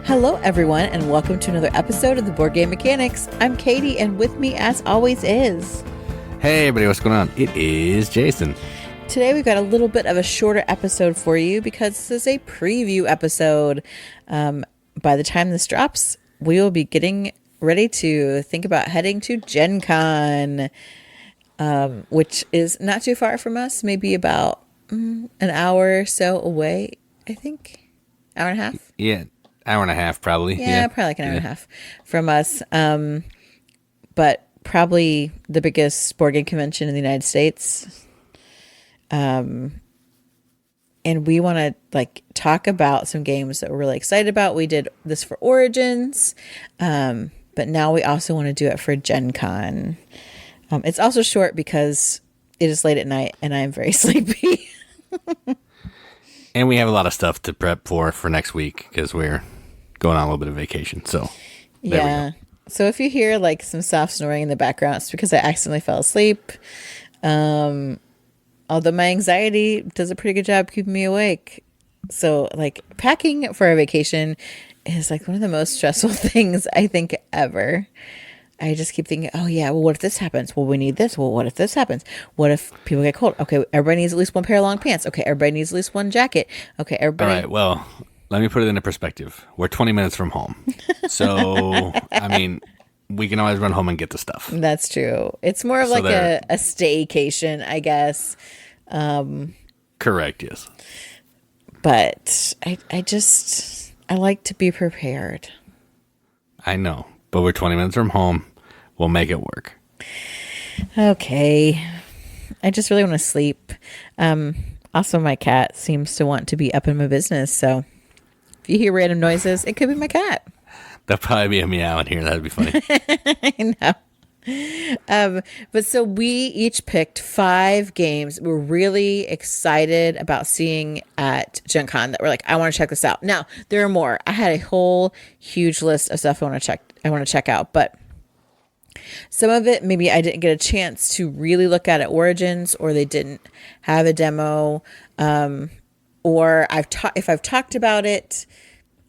Hello, everyone, and welcome to another episode of the Board Game Mechanics. I'm Katie, and with me, as always, is... Hey, everybody, what's going on? It is Jason. Today, we've got a little bit of a shorter episode for you because this is a preview episode. By the time this drops, we will be getting ready to think about heading to GenCon, which is not too far from us, maybe about an hour or so away, I think. Hour and a half? Yeah, hour and a half, probably. Yeah, probably like an hour and a half from us. But probably the biggest board game convention in the United States. And we want to talk about some games that we're really excited about. We did this for Origins, but now we also want to do it for GenCon. It's also short because it is late at night and I'm very sleepy. And we have a lot of stuff to prep for next week because we're going on a little bit of vacation. So yeah. So if you hear some soft snoring in the background, it's because I accidentally fell asleep. Although my anxiety does a pretty good job keeping me awake. So packing for a vacation is one of the most stressful things I think ever. I just keep thinking, oh yeah, well, what if this happens? Well, we need this. Well, what if this happens? What if people get cold? Okay, everybody needs at least one pair of long pants. Okay, everybody needs at least one jacket. Okay, everybody. All right, well, let me put it into perspective. We're 20 minutes from home. So, I mean, we can always run home and get the stuff. That's true. It's more of a staycation, I guess. Correct, yes. But I like to be prepared. I know, but we're 20 minutes from home. We'll make it work. Okay. I just really want to sleep. Also, my cat seems to want to be up in my business, so if you hear random noises, it could be my cat. That'd probably be a meow in here. That'd be funny. I know. But so we each picked 5 games we're really excited about seeing at GenCon that we're I want to check this out. Now, there are more. I had a whole huge list of stuff I want to check out, but some of it maybe I didn't get a chance to really look at Origins, or they didn't have a demo, or if I've talked about it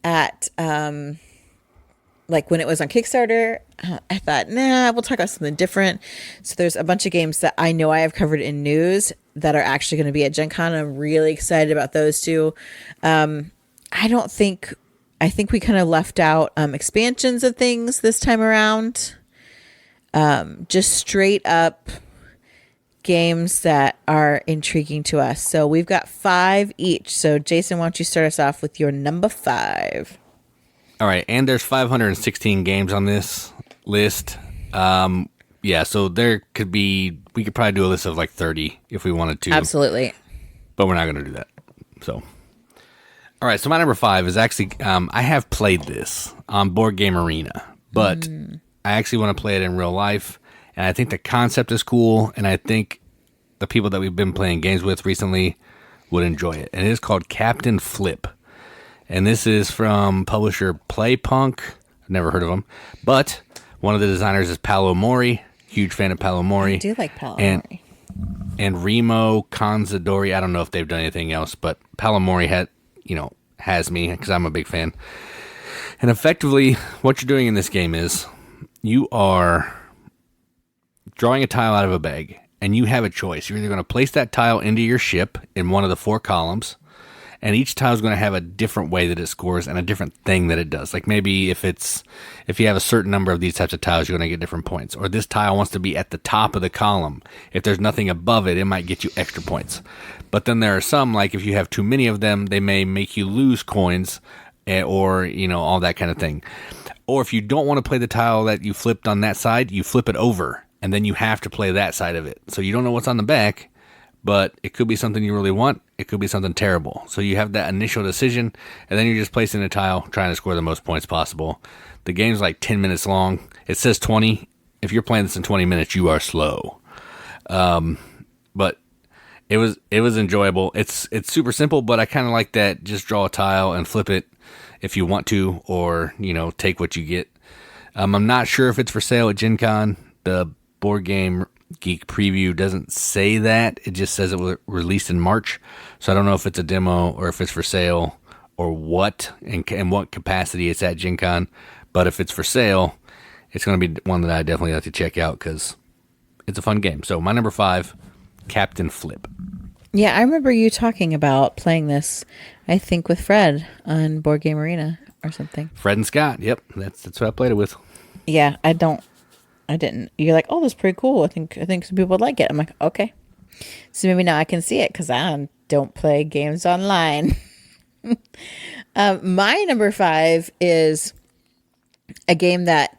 at when it was on Kickstarter, I thought, nah, we'll talk about something different. So there's a bunch of games that I know I have covered in news that are actually going to be at GenCon. I'm really excited about those two. I think we kind of left out expansions of things this time around. Just straight up games that are intriguing to us. So we've got 5 each. So Jason, why don't you start us off with your number 5? All right, and there's 516 games on this list. Yeah, so we could probably do a list of 30 if we wanted to. Absolutely. But we're not going to do that. So, all right, so my number 5 is actually, I have played this on Board Game Arena, but I actually want to play it in real life, and I think the concept is cool, and I think the people that we've been playing games with recently would enjoy it. And it is called Captain Flip. And this is from publisher Playpunk. I've never heard of them. But one of the designers is Paolo Mori. Huge fan of Paolo Mori. I do like Paolo Mori. And Remo Conzadori. I don't know if they've done anything else, but Paolo Mori has me because I'm a big fan. And effectively, what you're doing in this game is you are drawing a tile out of a bag, and you have a choice. You're either going to place that tile into your ship in one of the 4 columns, and each tile is going to have a different way that it scores and a different thing that it does. Maybe if you have a certain number of these types of tiles, you're going to get different points. Or this tile wants to be at the top of the column. If there's nothing above it, it might get you extra points. But then there are some, if you have too many of them, they may make you lose coins or, all that kind of thing. Or if you don't want to play the tile that you flipped on that side, you flip it over, and then you have to play that side of it. So you don't know what's on the back, but it could be something you really want. It could be something terrible. So you have that initial decision, and then you're just placing a tile, trying to score the most points possible. The game's 10 minutes long. It says 20. If you're playing this in 20 minutes, you are slow. But it was enjoyable. It's super simple, but I kind of like that. Just draw a tile and flip it if you want to, or take what you get. I'm not sure if it's for sale at GenCon. The Board Game Geek preview doesn't say that. It just says it was released in March. So I don't know if it's a demo or if it's for sale or what and what capacity it's at Gen Con. But if it's for sale, it's going to be one that I definitely have to check out because it's a fun game. So my number 5, Captain Flip. Yeah, I remember you talking about playing this, I think, with Fred on Board Game Arena or something. Fred and Scott. Yep, that's what I played it with. Yeah, I didn't. You're like, oh, that's pretty cool. I think some people would like it. I'm like, okay. So maybe now I can see it because I don't play games online. My number 5 is a game that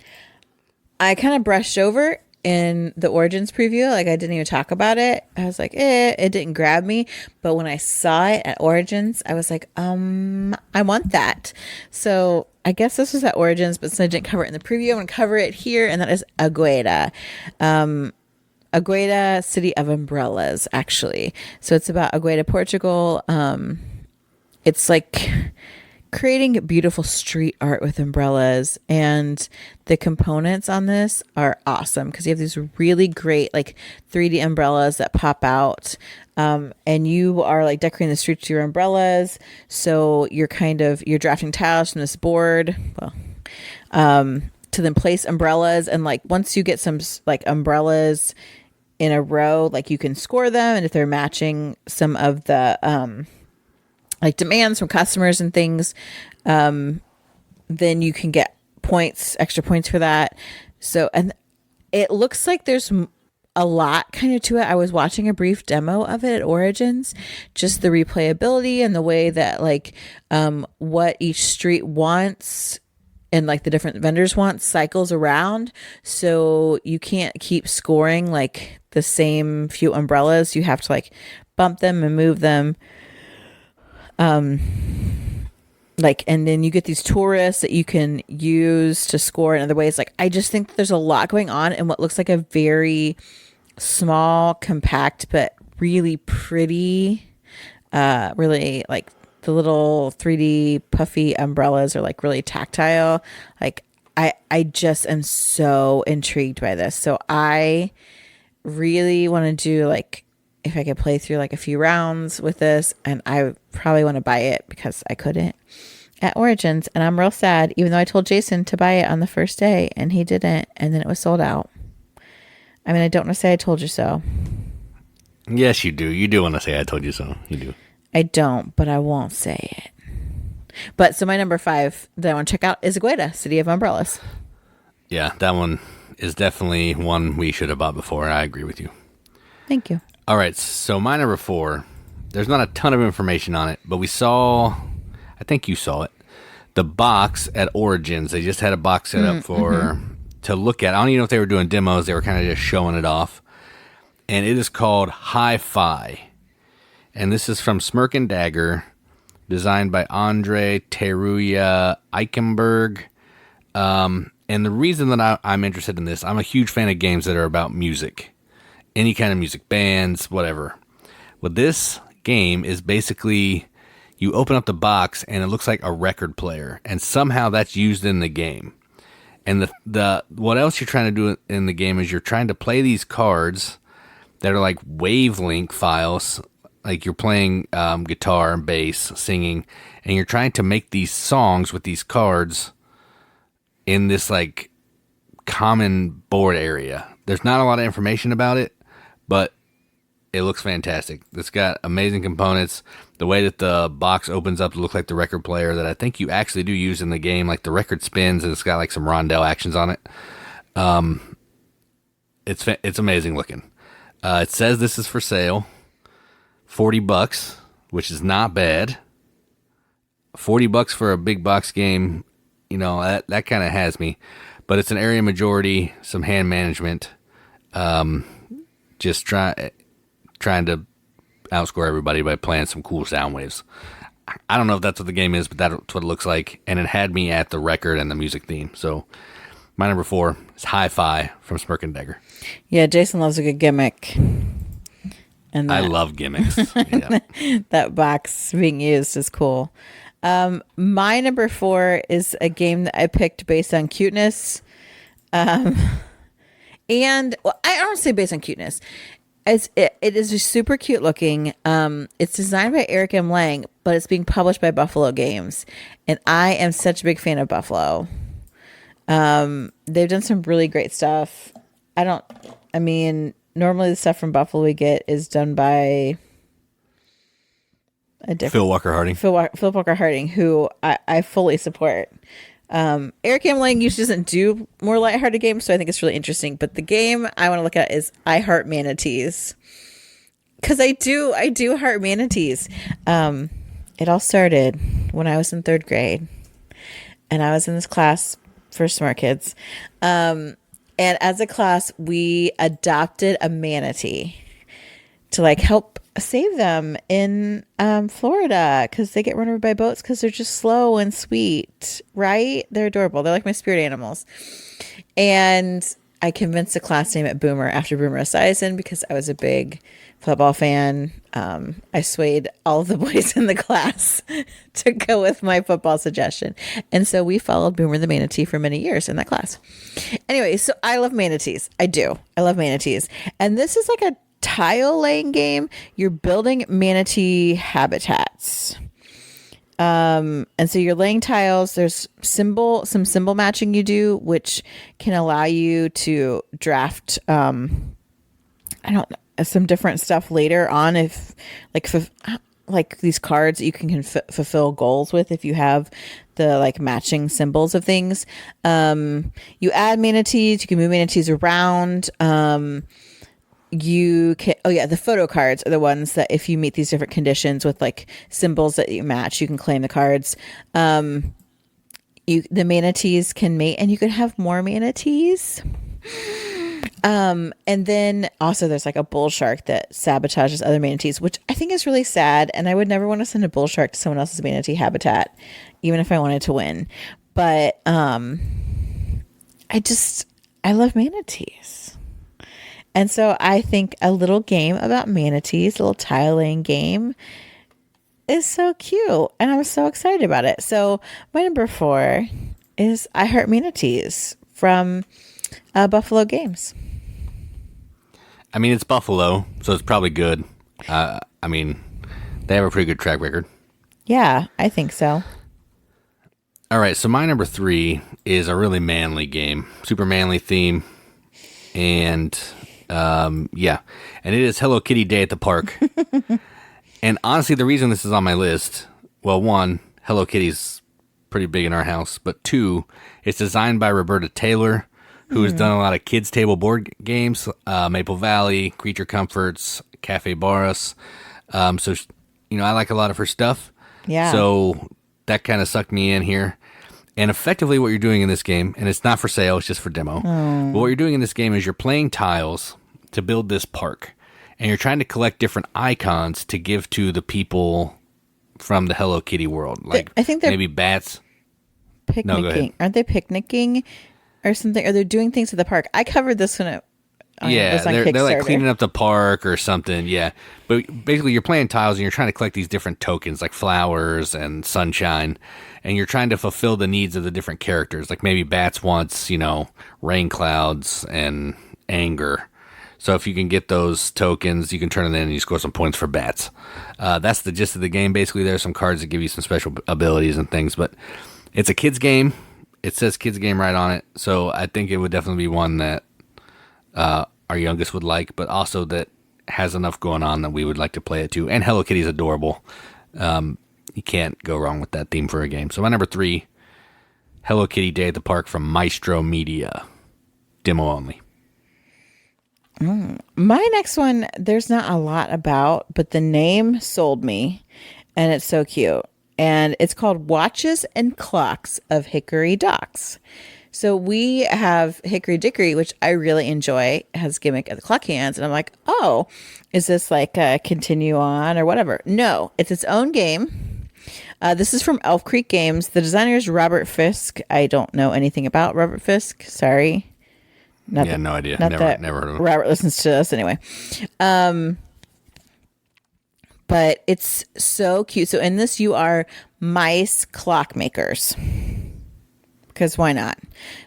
I kind of brushed over in the Origins preview. Like, I didn't even talk about it. I was like, it didn't grab me. But when I saw it at Origins, I was like, I want that. So I guess this was at Origins, but since I didn't cover it in the preview, I'm going to cover it here. And that is Agueda. Agueda, City of Umbrellas, actually. So it's about Agueda, Portugal. It's like creating beautiful street art with umbrellas, and the components on this are awesome because you have these really great like 3D umbrellas that pop out, and you are like decorating the streets with your umbrellas. So you're drafting tiles from this board, to then place umbrellas, and like once you get some like umbrellas in a row, like you can score them, and if they're matching some of the like demands from customers and things, then you can get extra points for that. So, and it looks like there's a lot kind of to it. I was watching a brief demo of it at Origins, just the replayability and the way that like, what each street wants and like the different vendors want cycles around. So you can't keep scoring like the same few umbrellas. You have to like bump them and move them. Like, and then you get these tourists that you can use to score in other ways. Like, I just think there's a lot going on in what looks like a very small, compact, but really pretty, really like the little 3D puffy umbrellas are like really tactile. Like, I just am so intrigued by this. So I really want to do like, if I could play through like a few rounds with this, and I probably want to buy it because I couldn't at Origins, and I'm real sad, even though I told Jason to buy it on the first day and he didn't, and then it was sold out. I mean, I don't want to say I told you so. Yes, you do. You do want to say I told you so. You do. I don't, but I won't say it. But so my number 5 that I want to check out is Agueda, City of Umbrellas. Yeah, that one is definitely one we should have bought before. I agree with you. Thank you. All right, so my number 4, there's not a ton of information on it, but we saw, I think you saw it, the box at Origins. They just had a box set up to look at. I don't even know if they were doing demos. They were kind of just showing it off. And it is called Hi-Fi. And this is from Smirk and Dagger, designed by Andre Teruya Eichenberg. And the reason that I'm interested in this, I'm a huge fan of games that are about music. Any kind of music, bands, whatever. Well, this game is basically, you open up the box and it looks like a record player, and somehow that's used in the game. And the what else you're trying to do in the game is you're trying to play these cards that are like wavelength files, like you're playing guitar and bass, singing, and you're trying to make these songs with these cards in this like common board area. There's not a lot of information about it, but it looks fantastic. It's got amazing components. The way that the box opens up to look like the record player that I think you actually do use in the game, like the record spins and it's got like some rondelle actions on it. It's amazing looking. It says this is for sale, $40, which is not bad. $40 for a big box game, you know, that kind of has me. But it's an area majority, some hand management. Just trying to outscore everybody by playing some cool sound waves. I don't know if that's what the game is, but that's what it looks like. And it had me at the record and the music theme. So my number 4 is Hi-Fi from Smirk and Dagger. Yeah, Jason loves a good gimmick. And I love gimmicks. Yeah. That box being used is cool. My number 4 is a game that I picked based on cuteness. And well, I don't say based on cuteness. It is super cute looking. It's designed by Eric M. Lang, but it's being published by Buffalo Games, and I am such a big fan of Buffalo. They've done some really great stuff. I mean, normally the stuff from Buffalo we get is done by a different Phil Walker Harding. Phil Walker Harding, who I fully support. Eric M. Lang usually doesn't do more lighthearted games, so I think it's really interesting. But the game I want to look at is I Heart Manatees. Because I do heart manatees. It all started when I was in 3rd grade. And I was in this class for Smart Kids. And as a class, we adopted a manatee to like help save them in Florida because they get run over by boats because they're just slow and sweet, right? They're adorable. They're like my spirit animals. And I convinced the class to name it Boomer after Boomer Esiason because I was a big football fan. I swayed all of the boys in the class to go with my football suggestion. And so we followed Boomer the Manatee for many years in that class. Anyway, so I love manatees. I do. I love manatees. And this is like a tile laying game. You're building manatee habitats. And so you're laying tiles. There's some symbol matching you do, which can allow you to draft, some different stuff later on if like these cards that you can fulfill goals with if you have the like matching symbols of things. You add manatees, you can move manatees around. You can, the photo cards are the ones that if you meet these different conditions with like symbols that you match, you can claim the cards. The manatees can mate and you can have more manatees. And then also there's like a bull shark that sabotages other manatees, which I think is really sad. And I would never want to send a bull shark to someone else's manatee habitat, even if I wanted to win. But, I love manatees. And so I think a little game about manatees, a little tile laying game is so cute. And I'm so excited about it. So my number 4 is I Heart Manatees from Buffalo Games. I mean, it's Buffalo, so it's probably good. I mean, they have a pretty good track record. Yeah, I think so. All right, so my number 3 is a really manly game. Super manly theme. And, and it is Hello Kitty Day at the Park. And honestly, the reason this is on my list, well, 1, Hello Kitty's pretty big in our house. But 2, it's designed by Roberta Taylor, who has done a lot of kids' table board games, Maple Valley, Creature Comforts, Cafe Barras. So, I like a lot of her stuff. Yeah. So that kind of sucked me in here. And effectively what you're doing in this game, and it's not for sale, it's just for demo. But what you're doing in this game is you're playing tiles to build this park. And you're trying to collect different icons to give to the people from the Hello Kitty world. Like I think they're maybe bats. Picnicking. No, go ahead. Aren't they picnicking or something? Or they're doing things at the park. I covered this when it was on they're like Kickstarter. cleaning up the park or something. Yeah. But basically you're playing tiles and you're trying to collect these different tokens like flowers and sunshine. And you're trying to fulfill the needs of the different characters. Like maybe Bats wants, rain clouds and anger. So if you can get those tokens, you can turn it in and you score some points for Bats. That's the gist of the game. Basically, there's some cards that give you some special abilities and things. But it's a kid's game. It says kid's game right on it. So I think it would definitely be one that our youngest would like, but also that has enough going on that we would like to play it too. And Hello Kitty's adorable. You can't go wrong with that theme for a game. So my number 3, Hello Kitty Day at the Park from Maestro Media. Demo only. My next one, there's not a lot about, but the name sold me, and it's so cute. And it's called Watches and Clocks of Hickory Docks. So we have Hickory Dickory, which I really enjoy, has gimmick of the clock hands. And I'm like, oh, is this like a continue on or whatever? No, it's its own game. This is from Elf Creek Games. The designer is Robert Fisk. I don't know anything about Robert Fisk. Sorry. No idea. Never heard of him. Robert listens to us anyway. But it's so cute. So in this, you are mice clockmakers. because why not?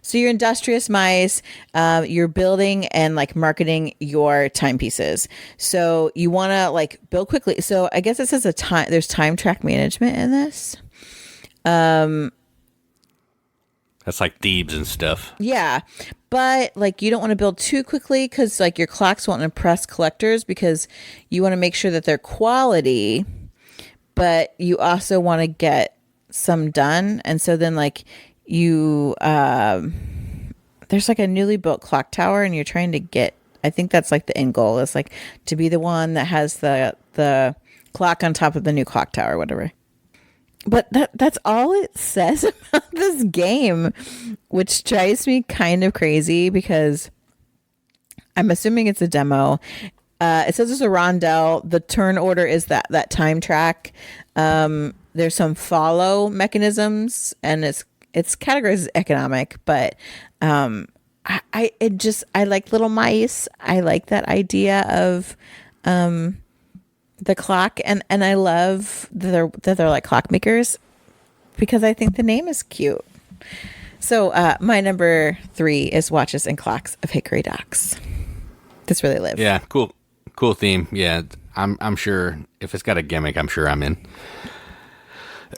So you're industrious mice. You're building and like marketing your timepieces. So you want to like build quickly. So I guess it says there's time track management in this. That's like Thebes and stuff. Yeah. But like you don't want to build too quickly because like your clocks won't impress collectors because you want to make sure that they're quality, but you also want to get some done. And so then like you there's like a newly built clock tower and you're trying to get, I think that's like the end goal is like to be the one that has the clock on top of the new clock tower, whatever. But that's all it says about this game, which drives me kind of crazy because I'm assuming it's a demo. It says there's a rondel. The turn order is that time track. There's some follow mechanisms, and it's categorized as economic. But I like little mice. I like that idea of the clock, and I love that they're like clockmakers because I think the name is cute. So my number 3 is Watches and Clocks of Hickory Docks. That's where they live. Yeah, cool theme. Yeah, I'm sure if it's got a gimmick, I'm sure I'm in.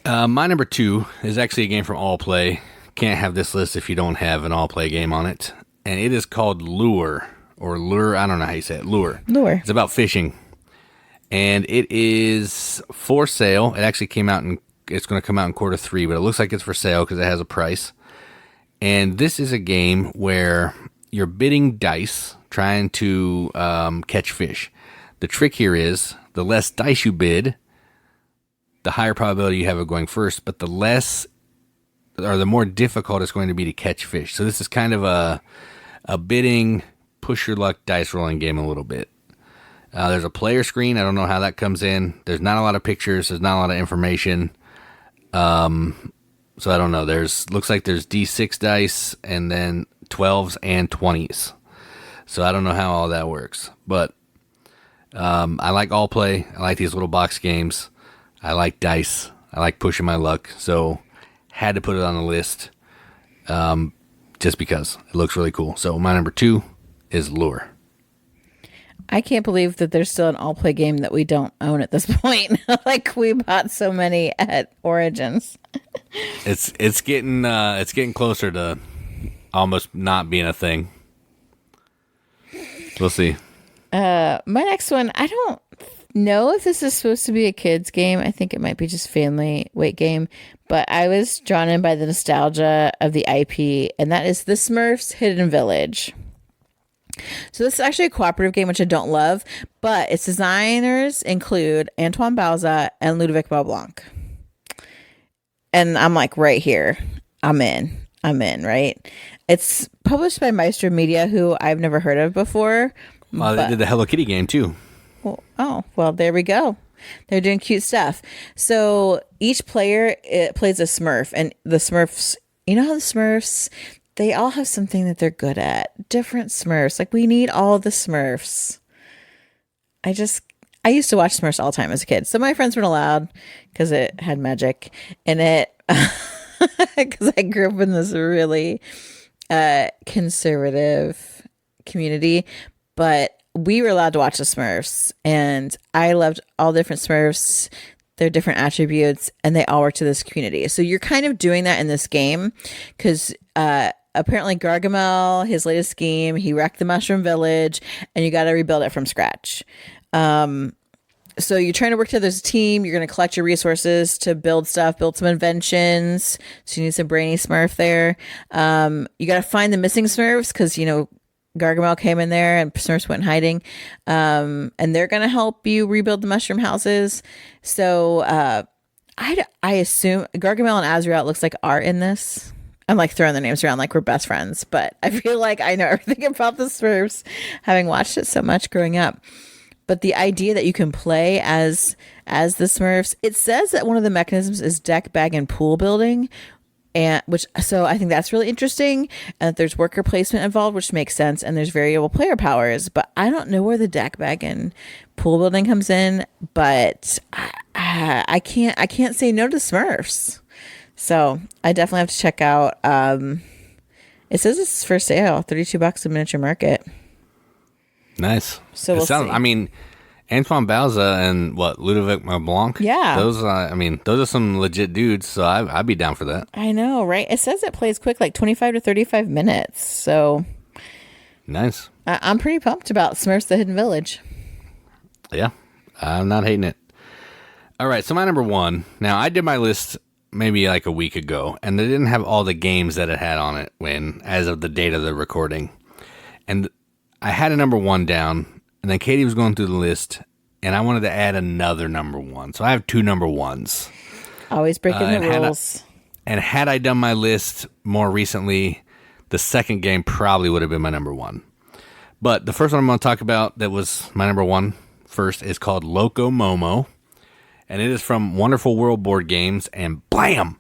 My number 2 is actually a game from Allplay. Can't have this list if you don't have an Allplay game on it, and it is called Lure or Lure. I don't know how you say it. Lure. It's about fishing. And it is for sale. It actually came out it's going to come out in Q3, but it looks like it's for sale because it has a price. And this is a game where you're bidding dice trying to catch fish. The trick here is the less dice you bid, the higher probability you have of going first, but the more difficult it's going to be to catch fish. So this is kind of a bidding, push your luck dice rolling game a little bit. There's a player screen. I don't know how that comes in. There's not a lot of pictures. There's not a lot of information. So I don't know. Looks like there's D6 dice and then 12s and 20s. So I don't know how all that works. But I like Allplay. I like these little box games. I like dice. I like pushing my luck. So had to put it on the list just because it looks really cool. So my number 2 is Lure. I can't believe that there's still an Allplay game that we don't own at this point. Like we bought so many at Origins. It's getting closer to almost not being a thing. We'll see. My next one, I don't know if this is supposed to be a kids game. I think it might be just family weight game, but I was drawn in by the nostalgia of the IP, and that is the Smurfs Hidden Village. So this is actually a cooperative game, which I don't love, but its designers include Antoine Bauza and Ludovic Maublanc. And I'm like, right here, I'm in, right? It's published by Maestro Media, who I've never heard of before. They did the Hello Kitty game too. Well, there we go. They're doing cute stuff. So each player plays a Smurf, and the Smurfs, you know how the Smurfs, they all have something that they're good at. Different Smurfs. Like, we need all the Smurfs. I used to watch Smurfs all the time as a kid. So my friends weren't allowed because it had magic in it. Because I grew up in this really conservative community. But we were allowed to watch the Smurfs. And I loved all different Smurfs, their different attributes, and they all work to this community. So you're kind of doing that in this game because apparently Gargamel, his latest scheme, he wrecked the Mushroom Village, and you got to rebuild it from scratch. So you're trying to work together as a team. You're going to collect your resources to build stuff, build some inventions. So you need some brainy Smurf there. You got to find the missing Smurfs because, Gargamel came in there and Smurfs went hiding. And they're going to help you rebuild the mushroom houses. So I assume Gargamel and Azrael, it looks like, are in this. I'm like throwing their names around like we're best friends, but I feel like I know everything about the Smurfs, having watched it so much growing up. But the idea that you can play as the Smurfs, it says that one of the mechanisms is deck, bag, and pool building, so I think that's really interesting. And that there's worker placement involved, which makes sense, and there's variable player powers. But I don't know where the deck, bag, and pool building comes in. But I can't say no to Smurfs. So I definitely have to check out. It says it's for sale, $32 a miniature market. Nice. So we'll see. I mean, Antoine Bauza and Ludovic Mablanc. Yeah. Those are some legit dudes. So I'd be down for that. I know, right? It says it plays quick, like 25 to 35 minutes. So nice. I'm pretty pumped about Smurfs: The Hidden Village. Yeah, I'm not hating it. All right, so my number one. Now, I did my list maybe like a week ago, and they didn't have all the games that it had on it as of the date of the recording. And I had a number one down, and then Katie was going through the list, and I wanted to add another number one. So I have two number ones. Always breaking the rules. Had I done my list more recently, the second game probably would have been my number one. But the first one I'm going to talk about that was my number one first is called Loco Momo. And it is from Wonderful World Board Games, and blam!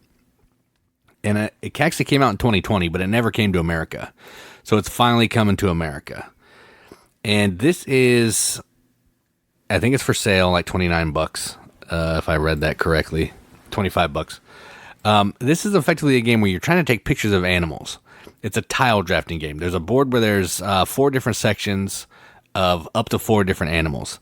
And it actually came out in 2020, but it never came to America. So it's finally coming to America. And this is, I think it's for sale, like $29, if I read that correctly. $25. This is effectively a game where you're trying to take pictures of animals. It's a tile drafting game. There's a board where there's 4 different sections of up to 4 different animals.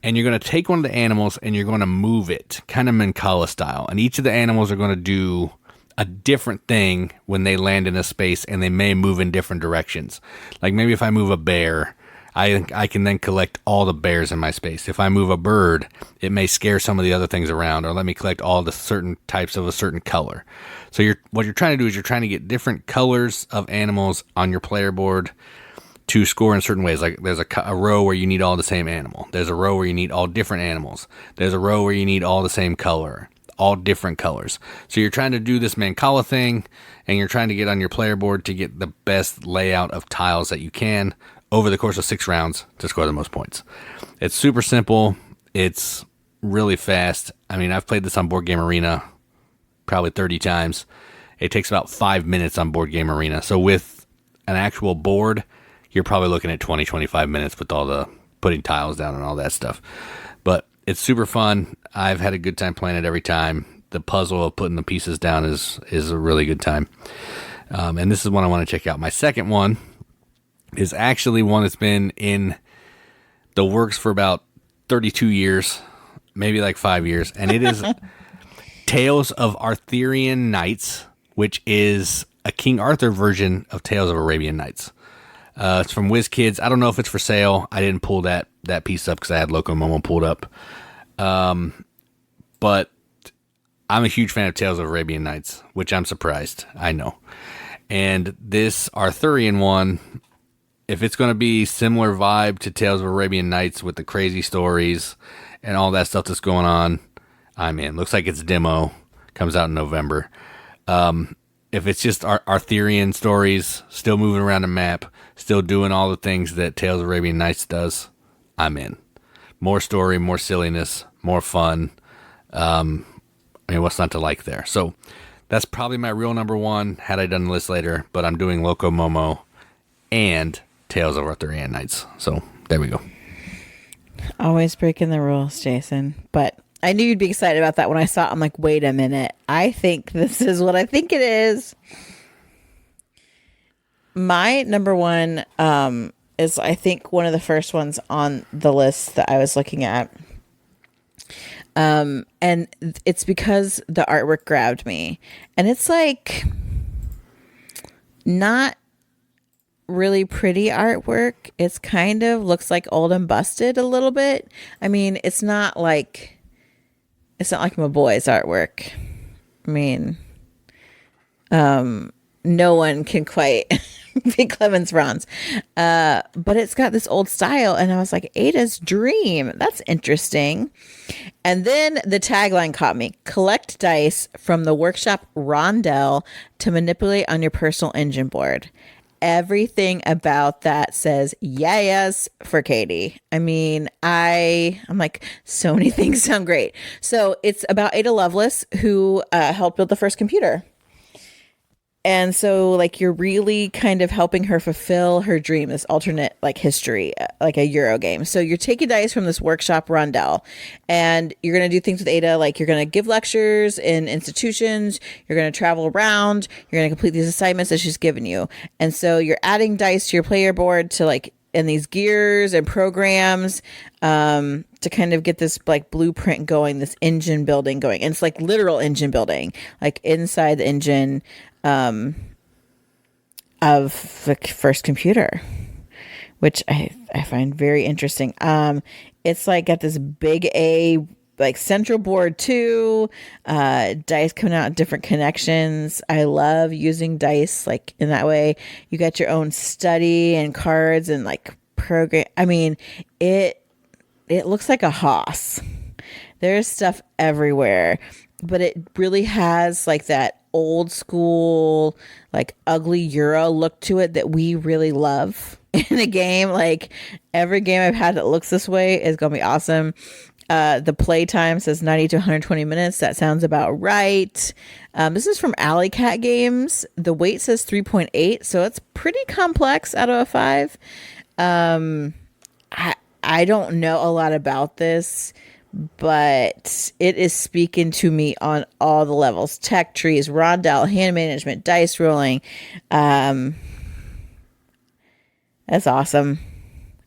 And you're going to take one of the animals and you're going to move it, kind of Mancala style. And each of the animals are going to do a different thing when they land in a space, and they may move in different directions. Like maybe if I move a bear, I can then collect all the bears in my space. If I move a bird, it may scare some of the other things around, or let me collect all the certain types of a certain color. So what you're trying to do is you're trying to get different colors of animals on your player board to score in certain ways. Like there's a row where you need all the same animal. There's a row where you need all different animals. There's a row where you need all the same color, all different colors. So you're trying to do this Mancala thing, and you're trying to get on your player board to get the best layout of tiles that you can over the course of 6 rounds to score the most points. It's super simple. It's really fast. I mean, I've played this on Board Game Arena probably 30 times. It takes about 5 minutes on Board Game Arena. So with an actual board, you're probably looking at 20, 25 minutes with all the putting tiles down and all that stuff. But it's super fun. I've had a good time playing it every time. The puzzle of putting the pieces down is a really good time. And this is one I want to check out. My second one is actually one that's been in the works for about 32 years, maybe like 5 years. And it is Tales of Arthurian Nights, which is a King Arthur version of Tales of Arabian Nights. It's from Wizkids. I don't know if it's for sale. I didn't pull that piece up because I had Loco Momo pulled up. But I'm a huge fan of Tales of Arabian Nights, which I'm surprised. I know. And this Arthurian one, if it's going to be similar vibe to Tales of Arabian Nights with the crazy stories and all that stuff that's going on, I'm in. Looks like it's demo. Comes out in November. If it's just Arthurian stories, still moving around the map, still doing all the things that Tales of Arabian Nights does, I'm in. More story, more silliness, more fun. I mean, what's not to like there? So that's probably my real number one, had I done the list later, but I'm doing Loco Momo and Tales of Arthurian Nights. So there we go. Always breaking the rules, Jason. But I knew you'd be excited about that when I saw it. I'm like, wait a minute. I think this is what I think it is. My number one is, I think, one of the first ones on the list that I was looking at. And it's because the artwork grabbed me. And it's like not really pretty artwork. It's kind of looks like old and busted a little bit. I mean, it's not like my boy's artwork. I mean, no one can quite be Clemens Franz. But it's got this old style, and I was like, Ada's Dream. That's interesting. And then the tagline caught me. Collect dice from the workshop Rondell to manipulate on your personal engine board. Everything about that says yes for Katie. I mean, I'm like, so many things sound great. So it's about Ada Lovelace, who helped build the first computer. And so like you're really kind of helping her fulfill her dream, this alternate like history, like a Euro game. So you're taking dice from this workshop rondel, and you're going to do things with Ada, like you're going to give lectures in institutions, you're going to travel around, you're going to complete these assignments that she's given you. And so you're adding dice to your player board to like in these gears and programs to kind of get this like blueprint going, this engine building going. And it's like literal engine building, like inside the engine of the first computer, which I find very interesting. It's like got this big A like central board too, dice coming out in different connections. I love using dice like in that way. You got your own study and cards and like program. I mean, it looks like a house. There's stuff everywhere, but it really has like that old school, like ugly Euro look to it that we really love in a game. Like every game I've had that looks this way is going to be awesome. The play time says 90 to 120 minutes. That sounds about right. This is from Alley Cat Games. The weight says 3.8, so it's pretty complex out of a 5. I don't know a lot about this, but it is speaking to me on all the levels: tech trees, rondel, hand management, dice rolling. That's awesome.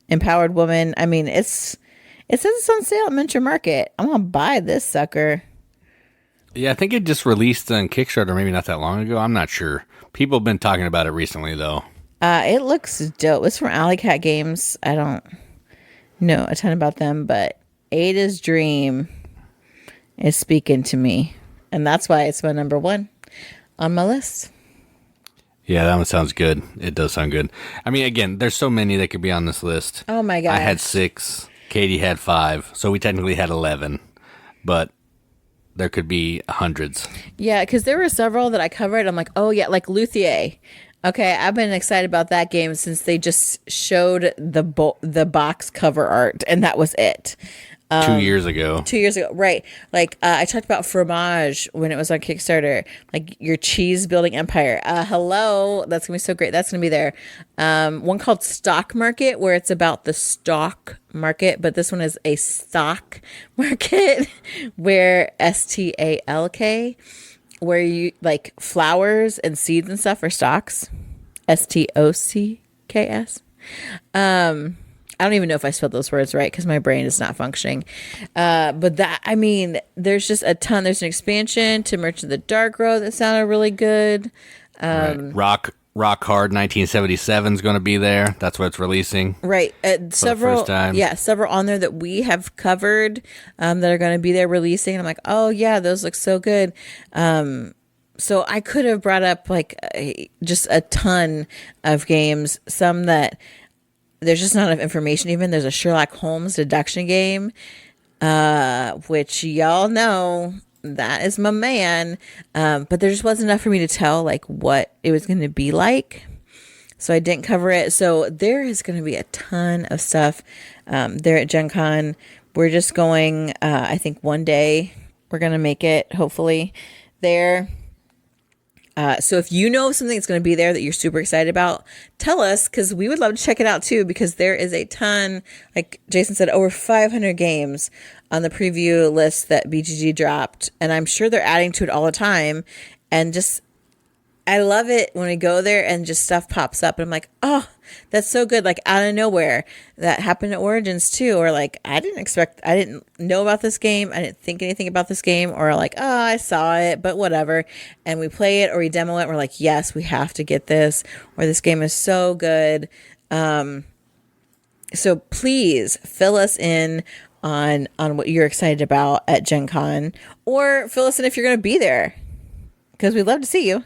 Empowered woman. I mean, it says it's on sale at Miniature Market. I'm gonna buy this sucker. Yeah, I think it just released on Kickstarter maybe not that long ago. I'm not sure. People have been talking about it recently though. It looks dope. It's from Alley Cat Games. I don't know a ton about them, but Ada's Dream is speaking to me, and that's why it's my number 1 on my list. Yeah, that one sounds good. It does sound good. I mean, again, there's so many that could be on this list. Oh my god! I had 6. Katie had 5, so we technically had 11, but there could be hundreds. Yeah, because there were several that I covered. I'm like, oh yeah, like Luthier. Okay, I've been excited about that game since they just showed the box cover art, and that was it. 2 years ago. 2 years ago, right? Like I talked about Fromage when it was on Kickstarter, like your cheese building empire. Hello, that's gonna be so great. That's gonna be there. One called Stock Market, where it's about the stock market, but this one is a stock market, where STALK, where you like flowers and seeds and stuff are stocks. STOCKS. I don't even know if I spelled those words right because my brain is not functioning. But that, I mean, there's just a ton. There's an expansion to Merchant of the Dark Road that sounded really good. Right. Rock Hard 1977 is going to be there. That's what it's releasing. Right. Several, first time. Yeah, several on there that we have covered that are going to be there releasing. And I'm like, oh yeah, those look so good. So I could have brought up like just a ton of games, some that there's just not enough information. Even there's a Sherlock Holmes deduction game, which y'all know that is my man. But there just wasn't enough for me to tell like what it was going to be like. So I didn't cover it. So there is going to be a ton of stuff there at GenCon. We're just going, I think one day we're going to make it hopefully there. So if you know something that's going to be there that you're super excited about, tell us, because we would love to check it out too, because there is a ton, like Jason said, over 500 games on the preview list that BGG dropped, and I'm sure they're adding to it all the time. And just, I love it when we go there and just stuff pops up and I'm like, oh, that's so good. Like out of nowhere. That happened at Origins too. Or like, I didn't know about this game. I didn't think anything about this game, or like, oh, I saw it, but whatever. And we play it or we demo it. And we're like, yes, we have to get this, or this game is so good. So please fill us in on what you're excited about at Gen Con, or fill us in if you're going to be there, because we'd love to see you.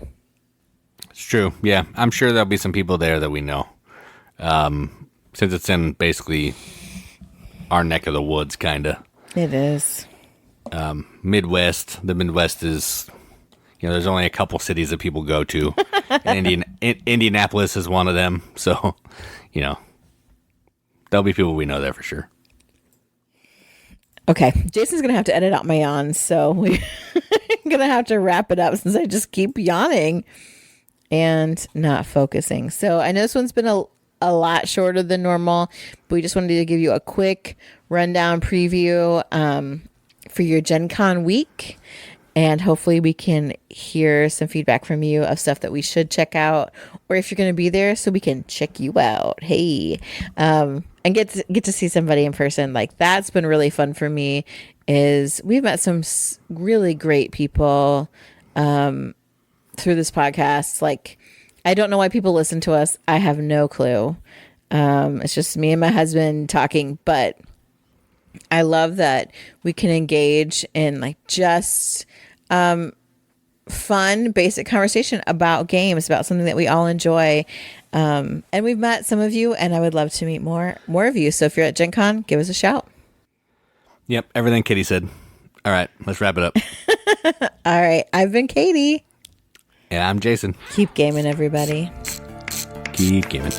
It's true. Yeah, I'm sure there'll be some people there that we know. Since it's in basically our neck of the woods, kind of. It is. Midwest. The Midwest is, there's only a couple cities that people go to. And Indianapolis is one of them. So, there'll be people we know there for sure. Okay. Jason's going to have to edit out my yawns, so we're going to have to wrap it up since I just keep yawning. and not focusing. So I know this one's been a lot shorter than normal, but we just wanted to give you a quick rundown preview for your Gen Con week. And hopefully we can hear some feedback from you of stuff that we should check out, or if you're going to be there so we can check you out. Hey, and get to see somebody in person. Like, that's been really fun for me. Is we've met some really great people through this podcast. Like, I don't know why people listen to us. I have no clue. It's just me and my husband talking, but I love that we can engage in like just fun, basic conversation about games, about something that we all enjoy. And we've met some of you, and I would love to meet more of you. So if you're at Gen Con, give us a shout. Yep, everything Katie said. All right, let's wrap it up. All right, I've been Katie. And I'm Jason. Keep gaming, everybody. Keep gaming.